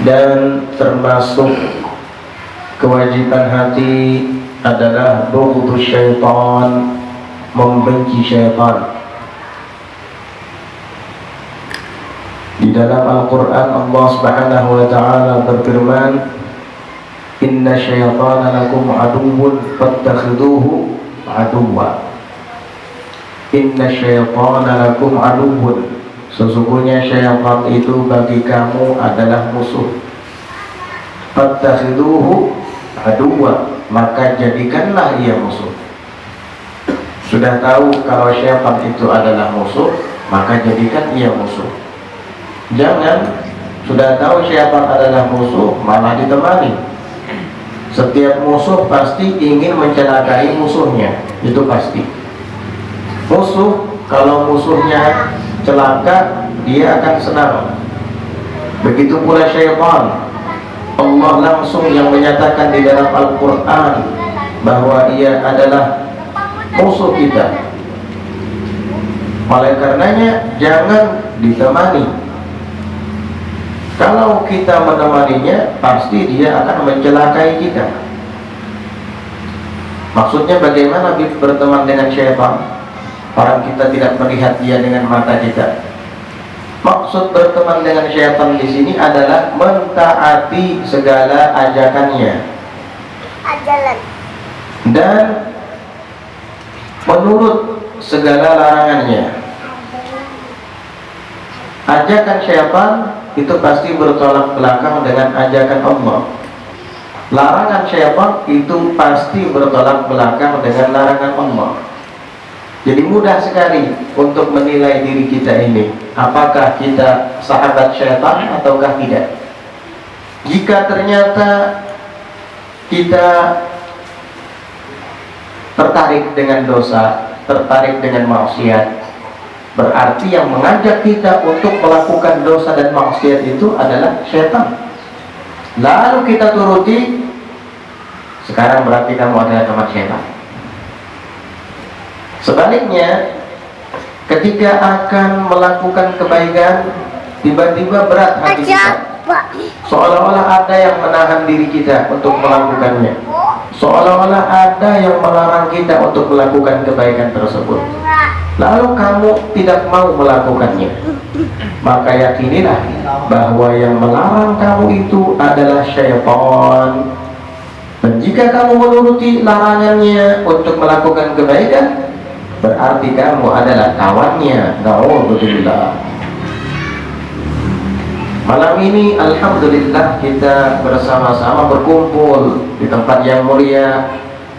Dan termasuk kewajiban hati adalah bughdhu syaitan, membenci syaitan. Di dalam Al-Quran Allah Subhanahu wa ta'ala berfirman, inna syaitana lakum aduwwun fattakhiduhu aduwwa. Inna syaitana lakum aduwwun, sesungguhnya syaitan itu bagi kamu adalah musuh. Fattakhiduhu aduwwa, maka jadikanlah ia musuh. Sudah tahu kalau syaitan itu adalah musuh, maka jadikan ia musuh. Jangan sudah tahu syaitan adalah musuh malah ditemani. Setiap musuh pasti ingin mencelakai musuhnya, itu pasti. Musuh, kalau musuhnya celaka, dia akan senang. Begitu pula syaitan. Allah langsung yang menyatakan di dalam Al-Quran bahwa ia adalah musuh kita. Oleh karenanya jangan ditemani. Kalau kita menemaninya, pasti dia akan mencelakai kita. Maksudnya bagaimana berteman dengan syaitan? Orang kita tidak melihat dia dengan mata kita. Maksud berteman dengan syaitan di sini adalah mentaati segala ajakannya dan menurut segala larangannya. Ajakan syaitan itu pasti bertolak belakang dengan ajakan Allah. Larangan syaitan itu pasti bertolak belakang dengan larangan Allah. Jadi mudah sekali untuk menilai diri kita ini, apakah kita sahabat syaitan ataukah tidak. Jika ternyata kita tertarik dengan dosa, tertarik dengan maksiat, berarti yang mengajak kita untuk melakukan dosa dan maksiat itu adalah syaitan. Lalu kita turuti, sekarang berarti kamu adalah teman syaitan. Sebaliknya, ketika akan melakukan kebaikan, tiba-tiba berat hati kita, seolah-olah ada yang menahan diri kita untuk melakukannya, seolah-olah ada yang melarang kita untuk melakukan kebaikan tersebut. Lalu kamu tidak mau melakukannya, maka yakinilah bahwa yang melarang kamu itu adalah syaitan. Dan jika kamu menuruti larangannya untuk melakukan kebaikan, berarti kamu adalah kawannya. Na'udzubillah. Malam ini alhamdulillah kita bersama-sama berkumpul di tempat yang mulia,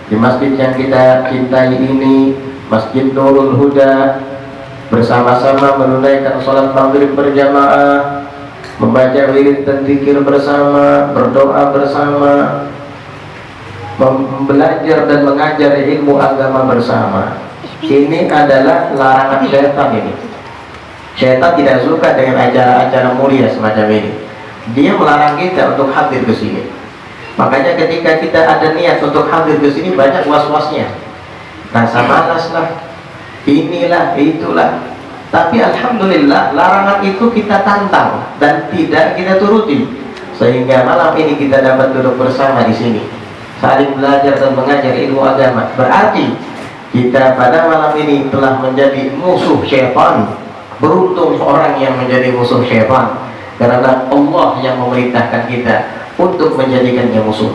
di masjid yang kita cintai ini, Masjid Nurul Huda, bersama-sama menunaikan sholat maghrib berjamaah, membaca wirid dan zikir bersama, berdoa bersama, belajar dan mengajar ilmu agama bersama. Ini adalah larangan syaitan ini. Syaitan tidak suka dengan acara-acara mulia semacam ini. Dia melarang kita untuk hadir ke sini. Makanya ketika kita ada niat untuk hadir ke sini, banyak was-wasnya. Rasa malas lah, inilah, itulah. Tapi alhamdulillah larangan itu kita tantang dan tidak kita turuti, sehingga malam ini kita dapat duduk bersama di sini, saling belajar dan mengajar ilmu agama. Berarti kita pada malam ini telah menjadi musuh syaitan. Beruntung orang yang menjadi musuh syaitan, karena Allah yang memerintahkan kita untuk menjadikannya musuh.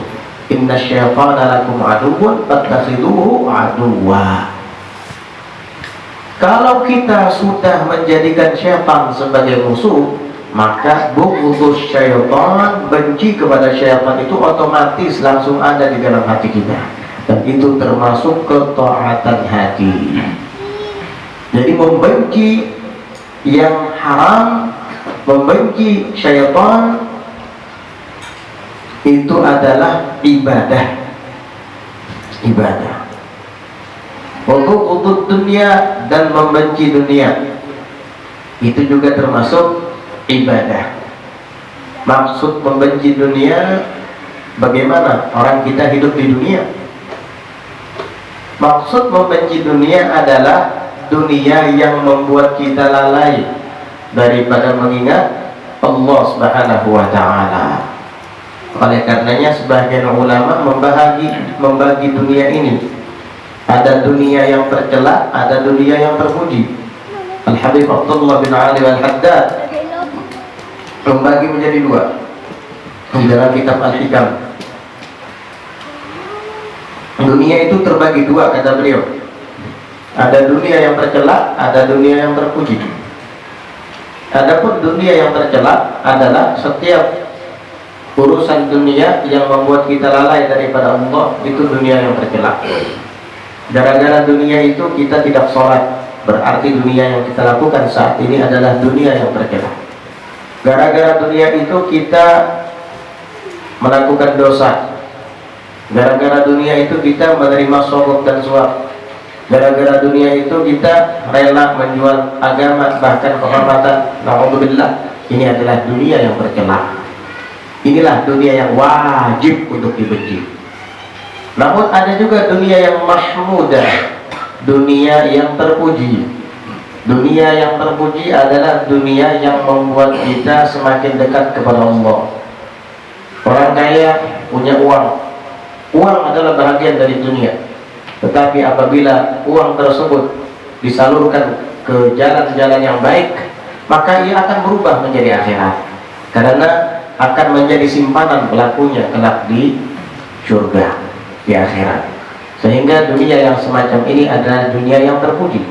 Inna syaitana lakum aduwwun fattakhiduhu aduwwa. Kalau kita sudah menjadikan syaitan sebagai musuh, maka bughdhu syaitan, benci kepada syaitan itu otomatis langsung ada di dalam hati kita. Dan itu termasuk ketaatan hati. Jadi membenci yang haram, membenci syaitan, itu adalah ibadah. Untuk dunia dan membenci dunia, itu juga termasuk ibadah. Maksud membenci dunia, bagaimana orang kita hidup di dunia? Maksud membenci dunia adalah dunia yang membuat kita lalai daripada mengingat Allah Subhanahu wa ta'ala. Oleh karenanya sebagian ulama membagi dunia ini. Ada dunia yang tercela, ada dunia yang terpuji. Al-Habib Abdullah bin Ali Al-Haddad membagi menjadi dua di dalam kitab Al-Hikam. Dunia itu terbagi dua, kata beliau. Ada dunia yang tercela, ada dunia yang terpuji. Adapun dunia yang tercela adalah setiap urusan dunia yang membuat kita lalai daripada Allah, itu dunia yang tercela. Gara-gara dunia itu kita tidak sholat, berarti dunia yang kita lakukan saat ini adalah dunia yang tercela. Gara-gara dunia itu kita melakukan dosa. Gara-gara dunia itu kita menerima sogok dan suap. Gara-gara dunia itu kita rela menjual agama, bahkan kehormatan. Alhamdulillah, ini adalah dunia yang tercela. Inilah dunia yang wajib untuk dibenci. Namun ada juga dunia yang mahmudah, dunia yang terpuji. Dunia yang terpuji adalah dunia yang membuat kita semakin dekat kepada Allah. Orang kaya punya uang. Uang adalah bahagian dari dunia. Tetapi apabila uang tersebut disalurkan ke jalan-jalan yang baik, maka ia akan berubah menjadi akhirat. Karena akan menjadi simpanan pelakunya kelak di surga, di akhirat. Sehingga dunia yang semacam ini adalah dunia yang terpuji.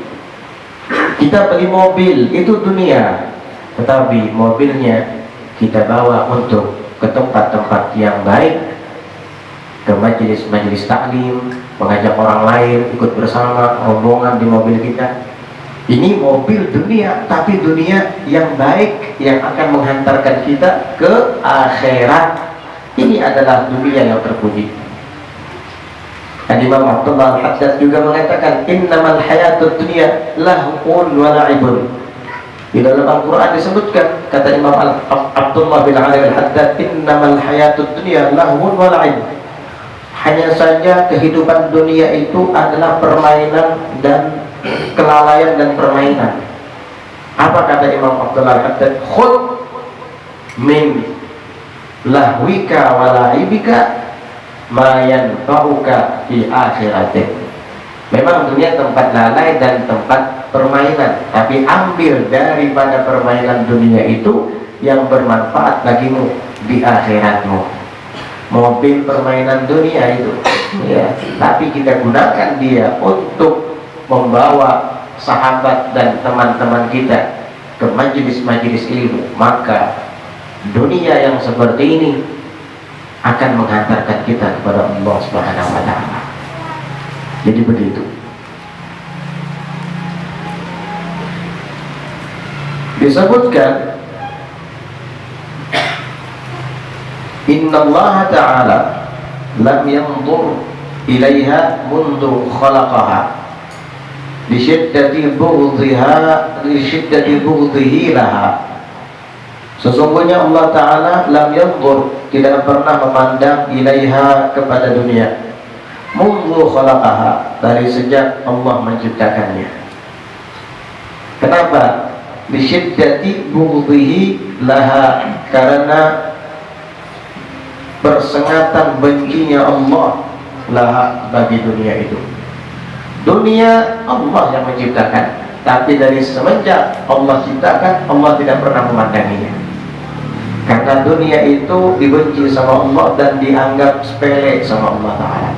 Kita beli mobil, itu dunia, tetapi mobilnya kita bawa untuk ke tempat-tempat yang baik, ke majelis-majelis taklim, mengajak orang lain ikut bersama rombongan di mobil kita. Ini mobil dunia, tapi dunia yang baik yang akan menghantarkan kita ke akhirat. Ini adalah dunia yang terpuji. Imam Abdullah Al-Haddad juga mengatakan, innamal hayatud dunya lahun wa la'ibun. Di dalam Al-Quran disebutkan, kata Imam Abdullah bin Ali Al-Haddad, innamal hayatud dunya lahun wa la'ibun. Hanya saja kehidupan dunia itu adalah permainan dan kelalaian dan permainan. Apa kata Imam Abdullah Al-Haddad? Khud min lahwika wa la'ibika ma yanfa'uka fi akhiratik. Memang dunia tempat lalai dan tempat permainan, tapi ambil daripada permainan dunia itu yang bermanfaat bagimu di akhiratmu. Mobil permainan dunia itu, ya, tapi kita gunakan dia untuk membawa sahabat dan teman-teman kita ke majelis-majelis ilmu, maka dunia yang seperti ini akan menghantarkan kita kepada Allah Subhanahu wa Ta'ala. Jadi begitu. Disebutkan, Inna Allah Ta'ala lam yanzur ilaiha mundu khalaqaha lisyiddati bughdhihi laha. Sesungguhnya Allah Ta'ala lam yanzur, tidak pernah memandang ilaiha, kepada dunia, mundu khalaqaha, dari sejak Allah menciptakannya. Kenapa? Lisyiddati bughdhihi laha, karena bersengatan bencinya Allah laha, bagi dunia itu. Dunia Allah yang menciptakan, tapi dari semenjak Allah ciptakan, Allah tidak pernah memandanginya. Karena dunia itu dibenci sama Allah dan dianggap sepele sama Allah Ta'ala.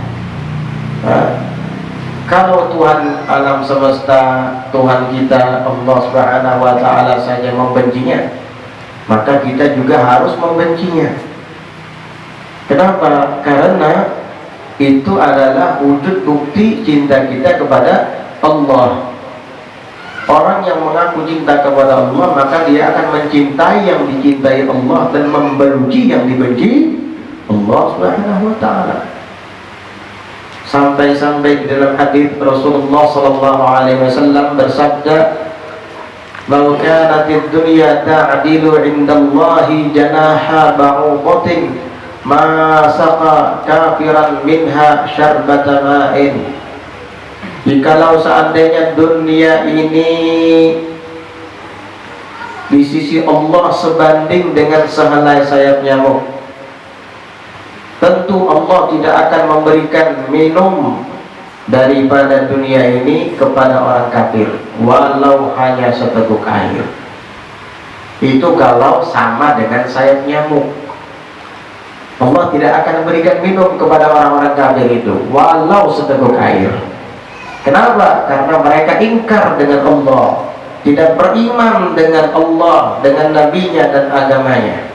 Kalau Tuhan alam semesta, Tuhan kita Allah Subhanahu wa Ta'ala saja membencinya, maka kita juga harus membencinya. Kenapa? Karena itu adalah wujud bukti cinta kita kepada Allah. Orang yang mengaku cinta kepada Allah, maka dia akan mencintai yang dicintai Allah dan membenci yang dibenci Allah Subhanahu wa Ta'ala. Sampai-sampai di dalam hadis Rasulullah sallallahu alaihi wasallam bersabda, "Law kanatid dunya ta'dilu 'indallahi janaha ba'udatin ma saqa kafiran minha syarbata ma'in." Jikalau seandainya dunia ini di sisi Allah sebanding dengan sehelai sayap nyamuk, tentu Allah tidak akan memberikan minum daripada dunia ini kepada orang kafir walau hanya seteguk air. Itu kalau sama dengan sayap nyamuk. Allah tidak akan memberikan minum kepada orang-orang kafir itu walau seteguk air. Kenapa? Karena mereka ingkar dengan Allah, tidak beriman dengan Allah, dengan nabinya dan agamanya.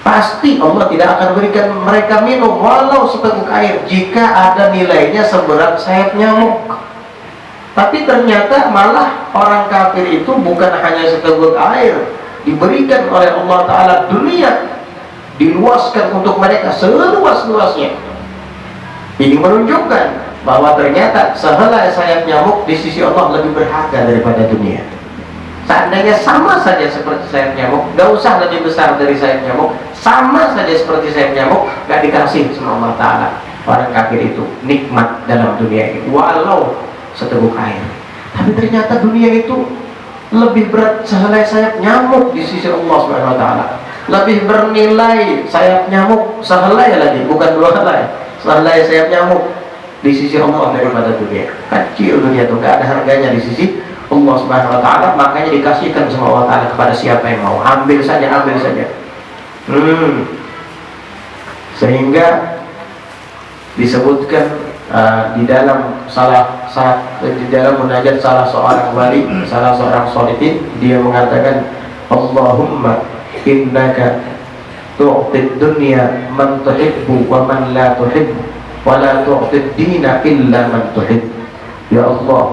Pasti Allah tidak akan berikan mereka minum walau seteguk air jika ada nilainya seberat sayap nyamuk. Tapi ternyata malah orang kafir itu bukan hanya seteguk air, diberikan oleh Allah Ta'ala dunia, diluaskan untuk mereka seluas-luasnya. Ini menunjukkan bahwa ternyata sehelai sayap nyamuk di sisi Allah lebih berharga daripada dunia. Seandainya sama saja seperti sayap nyamuk, gak usah lebih besar dari sayap nyamuk, sama saja seperti sayap nyamuk, gak dikasih sama Allah Ta'ala orang kafir itu nikmat dalam dunia ini walau seteguk air. Tapi ternyata dunia itu lebih berat sehelai sayap nyamuk di sisi Allah Subhanahu wa Ta'ala. Lebih bernilai sayap nyamuk sehelai lagi, bukan dua helai, sehelai sayap nyamuk di sisi Allah daripada dunia. Kecil dunia itu, gak ada harganya di sisi Allah Subhanahu wa Ta'ala. Makanya dikasihkan sama Allah Ta'ala kepada siapa yang mau. Ambil saja, ambil saja. Sehingga disebutkan di dalam di dalam munajat salah seorang wali, salah seorang sholihin, dia mengatakan, Allahumma innaka tu'tid dunya man tuhibbu wa man la tuhibbu wa la tu'tid dina illa man tuhibbu. Ya Allah,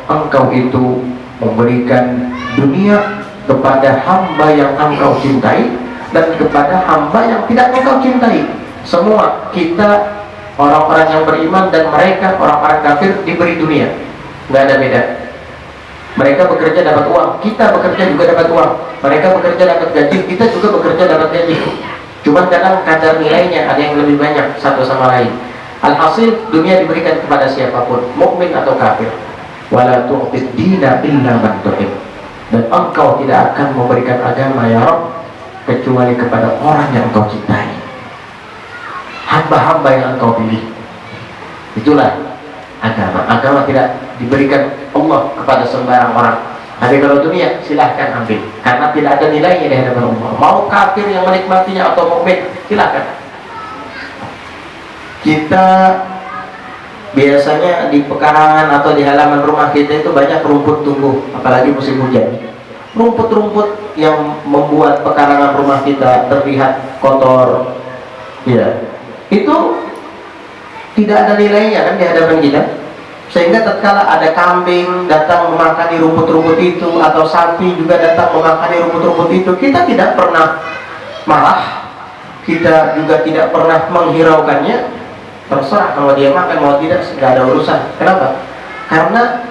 Engkau itu memberikan dunia kepada hamba yang Engkau cintai dan kepada hamba yang tidak Engkau cintai. Semua kita orang-orang yang beriman dan mereka orang-orang kafir diberi dunia, nggak ada beda. Mereka bekerja dapat uang, kita bekerja juga dapat uang. Mereka bekerja dapat gaji, kita juga bekerja dapat gaji. Cuman kadang kadar nilainya ada yang lebih banyak satu sama lain. Alhasil dunia diberikan kepada siapapun, mukmin atau kafir. Wala tu'tid dina illa man tuhib. Dan Engkau tidak akan memberikan agama ya Rabb kecuali kepada orang yang Engkau cintai, hamba-hamba yang Engkau pilih. Itulah agama. Agama tidak diberikan Allah kepada sembarang orang. Tapi kalau dunia silahkan ambil, karena tidak ada nilainya di hadapan Allah. Mau kafir yang menikmatinya atau mukmin, silahkan. Kita biasanya di pekarangan atau di halaman rumah kita itu banyak rumput tumbuh, apalagi musim hujan. Rumput-rumput yang membuat pekarangan rumah kita terlihat kotor, ya, itu tidak ada nilainya kan di hadapan kita. Sehingga tatkala ada kambing datang memakani rumput-rumput itu, atau sapi juga datang memakani rumput-rumput itu, kita tidak pernah marah, kita juga tidak pernah menghiraukannya. Terserah kalau dia makan, mau tidak, tidak ada urusan. Kenapa? Karena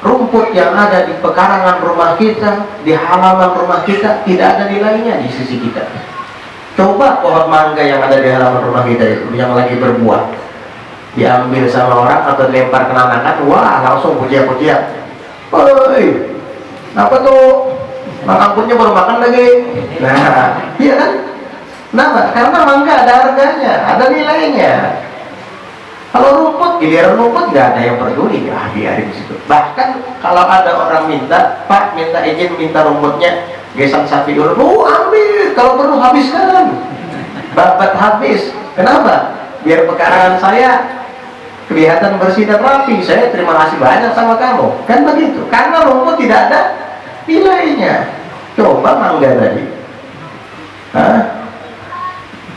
rumput yang ada di pekarangan rumah kita, di halaman rumah kita, tidak ada nilainya di sisi kita. Coba pohon mangga yang ada di halaman rumah kita itu, yang lagi berbuah, diambil sama orang atau dilempar ke anak-anak, wah langsung pujian-pujian. Oi, apa tuh? Bang Ampurnya baru makan lagi. Nah, iya kan? Kenapa? Karena mangga ada harganya, ada nilainya. Kalau rumput, giliran rumput nggak ada yang peduli, ya biarin situ. Bahkan kalau ada orang minta, Pak minta izin minta rumputnya, gesang sapi dulu, ambil, kalau perlu habiskan, babat habis. Kenapa? Biar pekarangan saya kelihatan bersih dan rapi, saya terima kasih banyak sama kamu, kan begitu. Karena rumput tidak ada nilainya. Coba mangga tadi,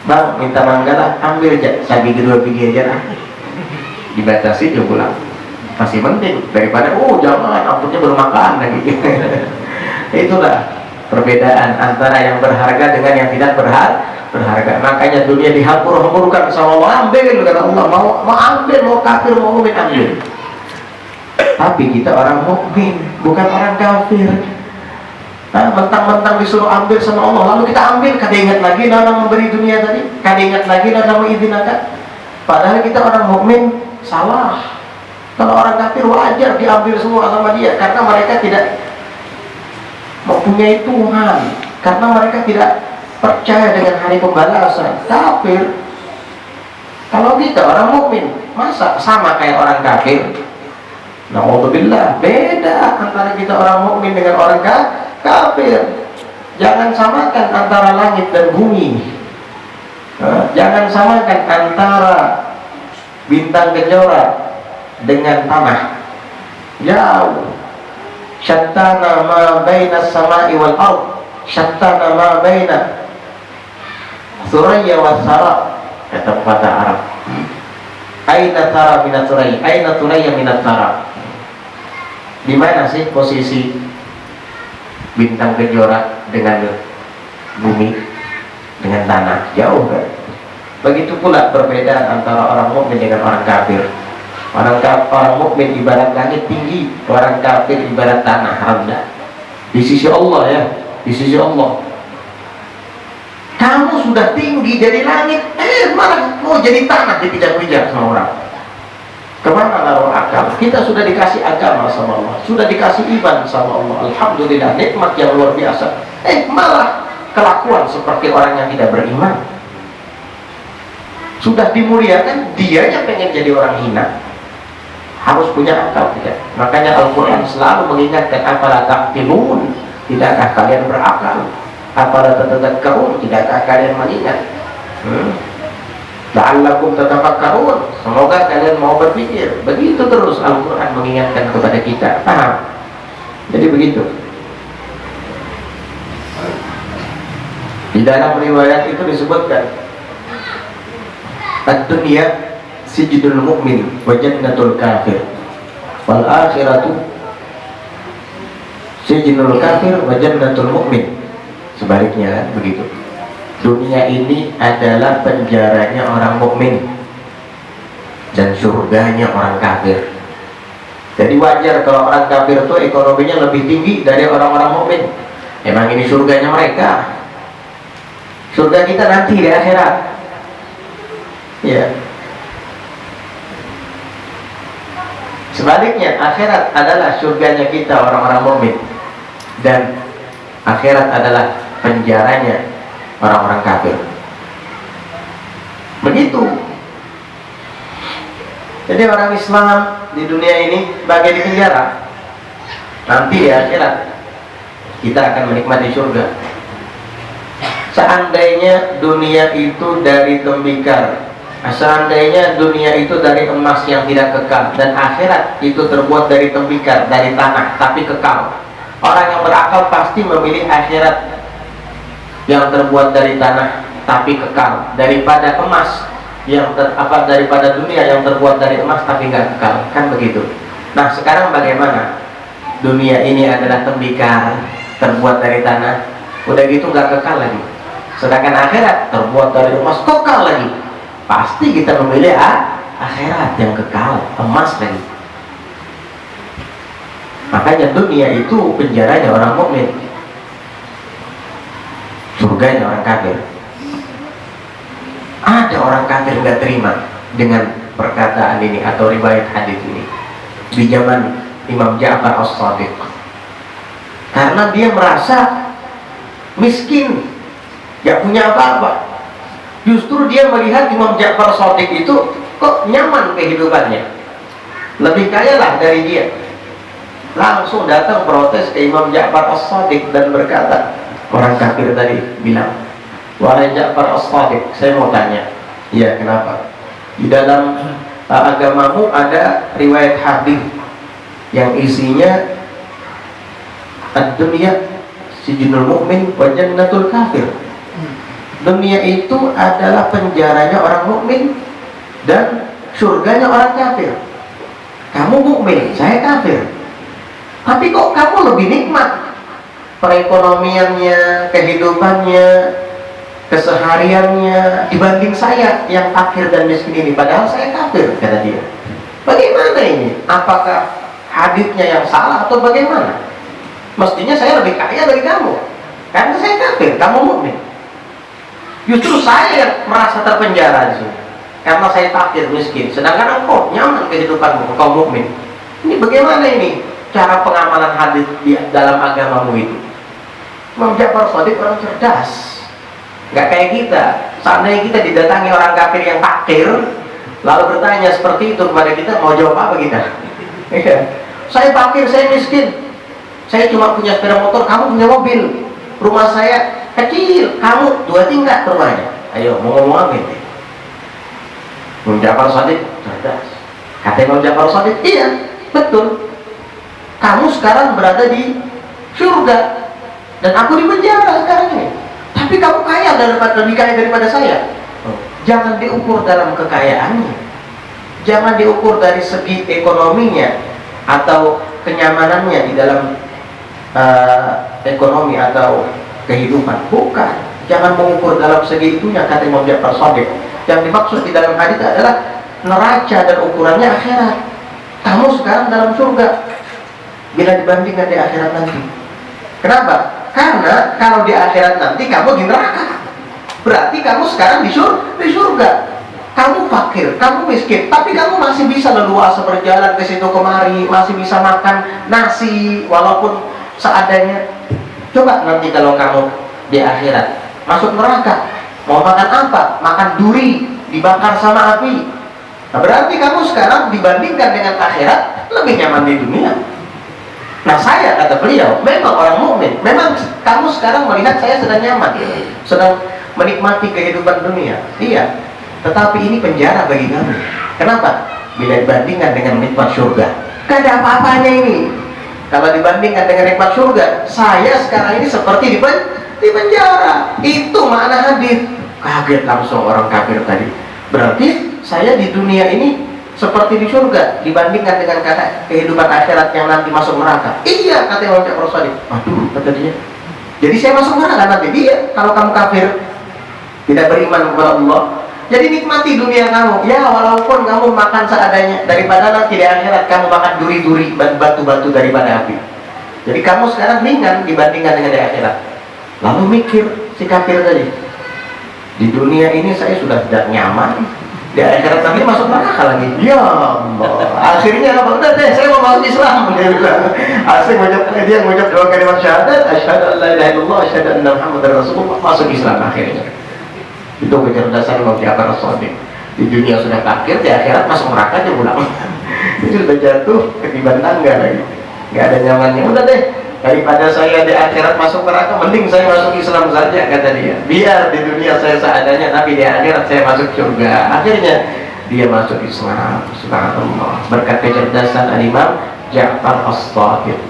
Bang minta mangga lah, ambil aja, sabi kedua pergi aja lah, dibatasi juga pulang, masih penting daripada jangan amputnya baru makan lagi. Itulah perbedaan antara yang berharga dengan yang tidak berharga. Makanya dunia dihambur-hamburkan sama Allah, ambil kata Allah, mau ambil, mau kafir, mau mukmin ambil. Tapi kita orang mukmin, bukan orang kafir. Mentang-mentang disuruh ambil sama Allah, lalu kita ambil, kada ingat lagi orang memberi dunia tadi, kada ingat lagi orang mengizinkan. Padahal kita orang mukmin, salah. Kalau orang kafir wajar diambil semua sama dia, karena mereka tidak mempunyai Tuhan, karena mereka tidak percaya dengan hari pembalasan. Kafir Kalau kita orang mukmin, masa sama kayak orang kafir? Na'udzubillah, beda antara kita orang mukmin dengan orang kafir. Jangan samakan antara langit dan bumi. Jangan samakan antara bintang kejora dengan tanah. Jauh. Syattana ma baina as-sama'i wal ard, syattana ma baina Suraya wa Sara, kata pepatah Arab. Aina Sara minat Suraya, aina Suraya minat Sara. Di mana sih posisi bintang kejora dengan bumi, dengan tanah? Jauh kan? Begitu pula perbedaan antara orang mukmin dengan orang kafir. Orang mukmin ibarat langit tinggi, orang kafir ibarat tanah rendah. Di sisi Allah ya, di sisi Allah. Kamu sudah tinggi dari langit, malah mau jadi tanah dipijak-pijak sama orang. Kemana naruh akal? Kita sudah dikasih agama sama Allah, sudah dikasih iman sama Allah. Alhamdulillah, nikmat yang luar biasa. Malah kelakuan seperti orang yang tidak beriman. Sudah dimuliakan, dia yang pengen jadi orang hina. Harus punya akal tidak? Makanya Al-Quran selalu mengingatkan, apalah taqilun, tidakkah kalian berakal? Apalah tatadzakkarun, tidakkah kalian mengingat? La'allakum tatafakkarun, semoga kalian mau berpikir. Begitu terus Al-Quran mengingatkan kepada kita. Paham? Jadi begitu. Di dalam riwayat itu disebutkan, ad-dunya sijidul mu'min wa jannatul kafir, wal akhiratu sijidul kafir wa jannatul mu'min. Sebaliknya kan begitu. Dunia ini adalah penjaranya orang mukmin dan surganya orang kafir. Jadi wajar kalau orang kafir itu ekonominya lebih tinggi dari orang-orang mukmin. Emang ini surganya mereka. Surga kita nanti di akhirat. Ya. Sebaliknya, akhirat adalah surganya kita orang-orang mukmin dan akhirat adalah penjaranya orang-orang kafir. Begitu. Jadi orang Islam di dunia ini bagai di penjara. Nanti di akhirat kita akan menikmati surga. Seandainya dunia itu dari tembikar, seandainya dunia itu dari emas yang tidak kekal, dan akhirat itu terbuat dari tembikar, dari tanah, tapi kekal, orang yang berakal pasti memilih akhirat yang terbuat dari tanah tapi kekal daripada emas yang daripada dunia yang terbuat dari emas tapi nggak kekal, kan begitu. Nah sekarang bagaimana? Dunia ini adalah tembikar terbuat dari tanah, udah gitu nggak kekal lagi. Sedangkan akhirat terbuat dari emas, kekal lagi. Pasti kita memilih akhirat yang kekal, emas lagi. Makanya dunia itu penjaranya orang mukmin, surganya orang kafir. Ada orang kafir nggak terima dengan perkataan ini atau riwayat hadis ini di zaman Imam Ja'far As-Shadiq, karena dia merasa miskin, gak punya apa-apa. Justru dia melihat Imam Ja'far As-Shadiq itu kok nyaman kehidupannya, lebih kaya lah dari dia. Langsung datang protes ke Imam Ja'far As-Shadiq dan berkata, orang kafir tadi bilang, wahai Ja'far As-Shadiq, saya mau tanya, ya kenapa? Di dalam agamamu ada riwayat hadis yang isinya ad-dunya sijinul mu'min wa jannatul kafir. Dunia itu adalah penjaranya orang mukmin dan surganya orang kafir. Kamu mukmin, saya kafir. Tapi kok kamu lebih nikmat perekonomiannya, kehidupannya, kesehariannya dibanding saya yang fakir dan miskin ini, padahal saya kafir, kata dia. Bagaimana ini? Apakah hadisnya yang salah atau bagaimana? Mestinya saya lebih kaya dari kamu, karena saya kafir, kamu mukmin. Justru saya yang merasa terpenjara di sini, karena saya fakir miskin, sedangkan engkau nyaman kehidupanmu, engkau mukmin. Ini bagaimana ini cara pengamalan hadis di dalam agamamu itu? Imam Ja'far Shadiq orang cerdas, nggak kayak kita. Seandainya kita didatangi orang kafir yang fakir, lalu bertanya seperti itu kepada kita, mau jawab apa kita? Saya fakir, saya miskin, saya cuma punya sepeda motor, kamu punya mobil, rumah saya kecil, kamu 2 tingkat rumahnya. Ayo, mau ngomong apa ini? Imam Ja'far Shadiq cerdas. Kata Imam Ja'far Shadiq, iya, betul. Kamu sekarang berada di surga dan aku di penjara sekarang ini. Tapi kamu kaya lebih kaya daripada saya. Jangan diukur dalam kekayaannya, jangan diukur dari segi ekonominya atau kenyamanannya di dalam ekonomi atau kehidupan. Bukan, jangan mengukur dalam segi itunya, kata Imam Ja'far Shadiq. Yang dimaksud di dalam hadis adalah neraca dan ukurannya akhirat. Kamu sekarang dalam surga bila dibandingkan di akhirat nanti. Kenapa? Karena kalau di akhirat nanti kamu di neraka, berarti kamu sekarang di surga. Kamu fakir, kamu miskin, tapi kamu masih bisa leluasa berjalan ke situ kemari, masih bisa makan nasi walaupun seadanya. Coba nanti kalau kamu di akhirat masuk neraka, mau makan apa? Makan duri dibakar sama api. Nah, berarti kamu sekarang dibandingkan dengan akhirat lebih nyaman di dunia. Nah, saya, kata beliau, memang orang mukmin, memang kamu sekarang melihat saya sedang nyaman, sedang menikmati kehidupan dunia. Iya, tetapi ini penjara bagi kamu. Kenapa? Bila dibandingkan dengan nikmat surga, gak ada apa-apanya ini. Kalau dibandingkan dengan nikmat surga, saya sekarang ini seperti di penjara. Itu makna hadis. Kaget langsung orang kafir tadi. Berarti saya di dunia ini seperti di surga dibandingkan dengan kehidupan akhirat yang nanti masuk neraka. Iya, kata Imam Ja'far Shadiq. Aduh, kata dia, jadi saya masuk neraka nanti. Dia, kalau kamu kafir, tidak beriman kepada Allah, jadi nikmati dunia kamu. Ya, walaupun kamu makan seadanya, daripada nanti di akhirat kamu makan duri-duri, batu-batu daripada api. Jadi kamu sekarang ringan dibandingkan dengan di akhirat. Lalu mikir si kafir tadi, di dunia ini saya sudah tidak nyaman, di akhirat nanti masuk neraka lagi. Ya Allah. Akhirnya apa? Udah deh, saya mau masuk Islam. Dia bilang. Asik dia mengucap 2 kalimat syahadat, asyhadu an la ilaha illallah, asyhadu anna Muhammadar Rasulullah, masuk Islam akhirnya. Itu kecerdasan Imam Ja'far Shadiq. Di dunia sudah kafir, di akhirat masuk neraka aja pulang. Itu sudah jatuh ketiban tangga lagi. Enggak ada nyamannya. Udah deh, daripada saya di akhirat masuk neraka, mending saya masuk Islam saja, kata dia. Biar di dunia saya seadanya, tapi di akhirat saya masuk surga. Akhirnya dia masuk Islam. Subhanallah, berkat kecerdasan Imam Ja'far Shadiq.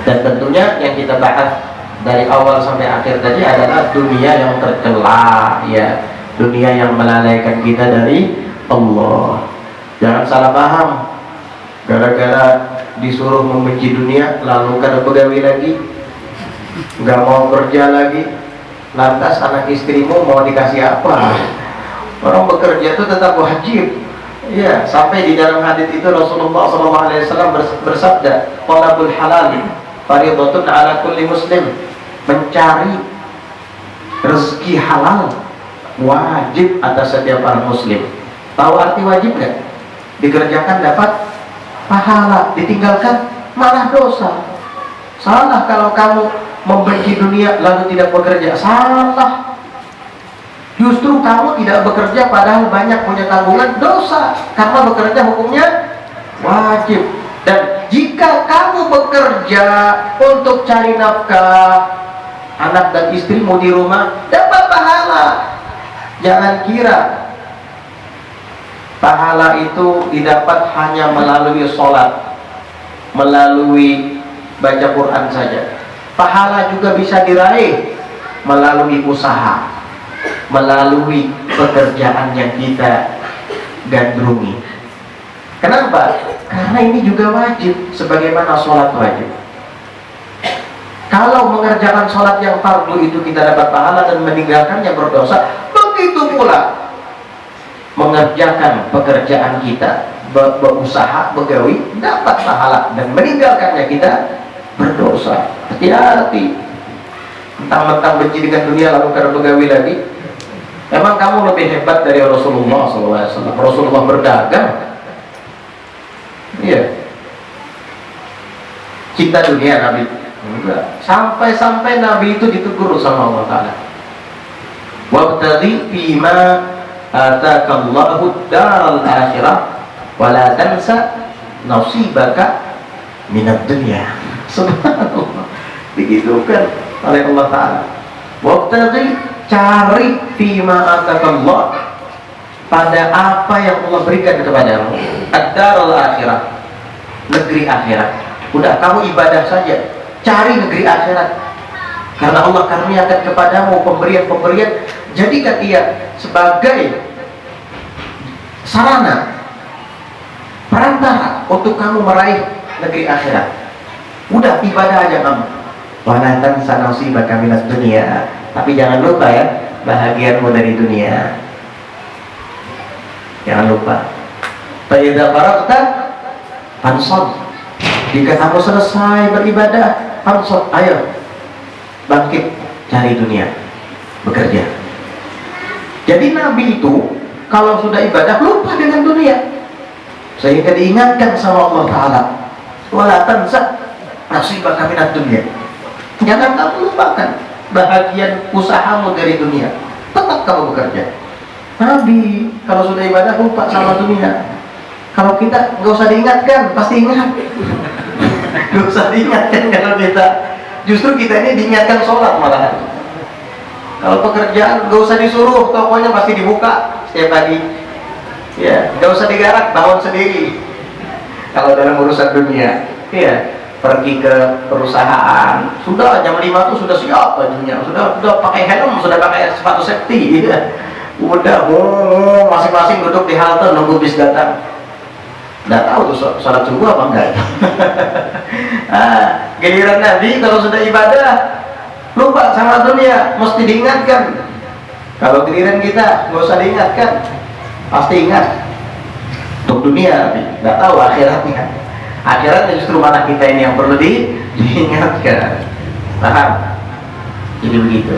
Dan tentunya yang kita bahas dari awal sampai akhir tadi adalah dunia yang tercela, ya, dunia yang melalaikan kita dari Allah. Jangan salah paham. Gara-gara disuruh membenci dunia, lalu kada pegawai lagi, nggak mau kerja lagi, lantas anak istrimu mau dikasih apa? Orang bekerja itu tetap wajib. Ya, sampai di dalam hadis itu Rasulullah SAW bersabda, "Talabul halal fardhatun ala kulli muslim." Mencari rezeki halal wajib atas setiap orang muslim. Tahu arti wajib nggak? Dikerjakan dapat pahala, ditinggalkan malah dosa. Salah kalau kamu membenci dunia lalu tidak bekerja. Salah. Justru kamu tidak bekerja padahal banyak punya tanggungan, dosa. Karena bekerja hukumnya wajib. Dan jika kamu bekerja untuk cari nafkah, anak dan istrimu di rumah, dapat pahala. Jangan kira pahala itu didapat hanya melalui sholat, melalui baca Quran saja. Pahala juga bisa diraih melalui usaha, melalui pekerjaan yang kita gandrungi. Kenapa? Karena ini juga wajib, sebagaimana sholat wajib. Kalau mengerjakan sholat yang fardu itu kita dapat pahala dan meninggalkannya berdosa, begitu pula mengerjakan pekerjaan kita, berusaha, begawi, dapat pahala, dan meninggalkannya kita berdosa. Hati-hati. Mentang-mentang benci dengan dunia lalu karena begawi lagi. Emang kamu lebih hebat dari Rasulullah SAW? Rasulullah berdagang. Iya. Cinta dunia Nabi. Enggak. Sampai-sampai Nabi itu ditegur sama Allah Ta'ala. wabtaghi fima atakallahu daral akhirah wa la tansa nasibaka minad dunya. Subhanallah, begitu kan oleh Allah Ta'ala. Wabtaghi, cari fima atakallah, pada apa yang Allah berikan kepadamu, ad-daral akhirah, negeri akhirat. Udah, kamu ibadah saja, cari negeri akhirat, karena Allah karuniakan kepadamu pemberian-pemberian. Jadikan ia sebagai sarana, perantara untuk kamu meraih negeri akhirat. Udah, ibadah aja kamu. Wala tansa nasibaka minad dunya, tapi jangan lupa ya bahagiamu dari dunia. Jangan lupa. Fa idza faragta fansab, jika kamu selesai beribadah, fansab, ayo bangkit cari dunia, bekerja. Jadi Nabi itu kalau sudah ibadah lupa dengan dunia, sehingga diingatkan sama Allah Ta'ala, wala tansa nasibaka minad dunya, jangan kamu lupakan bahagian usahamu dari dunia, tetap kamu bekerja. Nabi kalau sudah ibadah lupa sama dunia. Kalau kita nggak usah diingatkan, pasti ingat. Nggak usah diingatkan kalau kita, justru kita ini diingatkan sholat malahan. Kalau pekerjaan nggak usah disuruh, tokonya pasti dibuka setiap pagi. Ya, nggak usah digarap, bangun sendiri. Kalau dalam urusan dunia, ya, pergi ke perusahaan, sudah jam 5 tuh sudah siap bajunya, sudah pakai helm, sudah pakai sepatu safety, ya. Udah, masing-masing duduk di halte nunggu bis datang. Nggak tahu tuh sholat subuh apa enggak. Giliran Nabi kalau sudah ibadah lupa sama dunia, mesti diingatkan. Kalau giliran kita nggak usah diingatkan, pasti ingat untuk dunia, tapi nggak tahu akhiratnya. Akhiratnya justru mana kita ini yang perlu diingatkan. Paham? Jadi begitu.